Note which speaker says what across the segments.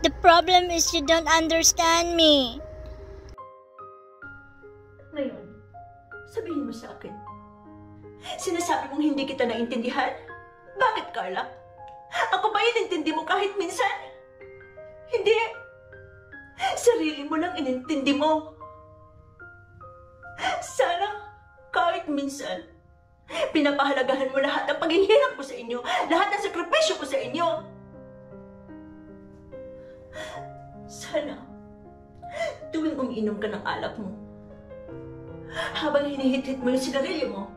Speaker 1: The problem is you don't understand me.
Speaker 2: Ngayon, sabihin mo sa akin. Sinasabi mong hindi kita naintindihan? Bakit, Carla? Ako ba inintindi mo kahit minsan? Hindi. Sarili mo lang inintindi mo. Sana, kahit minsan, pinapahalagahan mo lahat ng paghihirap ko sa inyo, lahat ng sakripisyo ko sa inyo. Sana, tuwing umiinom ka ng alak mo, habang hinihit-hit mo yung sigarilyo mo,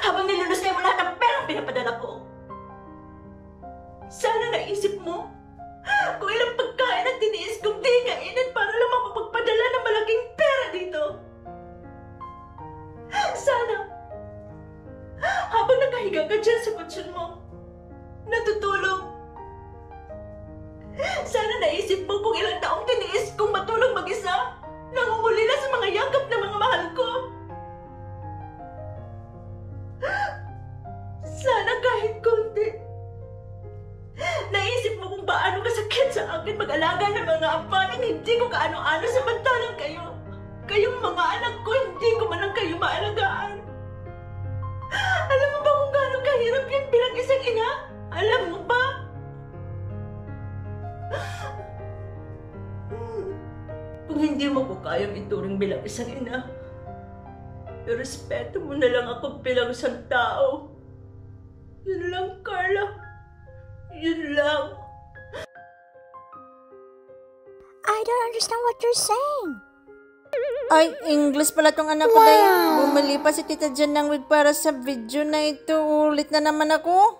Speaker 2: habang nilulusay mo lahat ng perang pinapadala ko, sana naisip mo kung ilang pagkain ang tiniis kong di kainin para lang makapagpadala ng malaking pera dito. Sana, habang nakahiga ka dyan sa kutsyon mo, natutulog, sana naisip mo kung ilang taong tiniis kong matulog mag-isa, nangungulila sa mga yakap ng mga mahal ko. Sana kahit konti, naisip mo kung paano kasakit sa akin mag-alaga ng mga ampaning hindi ko kaano-ano samantalang kayong mga anak ko, hindi ko man lang kayo maalagaan. Alam mo ba kung gaano kahirap yan bilang isang ina? Alam mo ba? Kung hindi mo ko kayang ituring bilang isang ina, irespeto mo na lang ako bilang isang tao. Yun lang, Carla. Yun lang.
Speaker 1: I don't understand what you're saying.
Speaker 3: Ay, English pala tong anak ko. Wow. Bumili pa si Tita Jan ng wig para sa video na ito. Ulit na naman ako.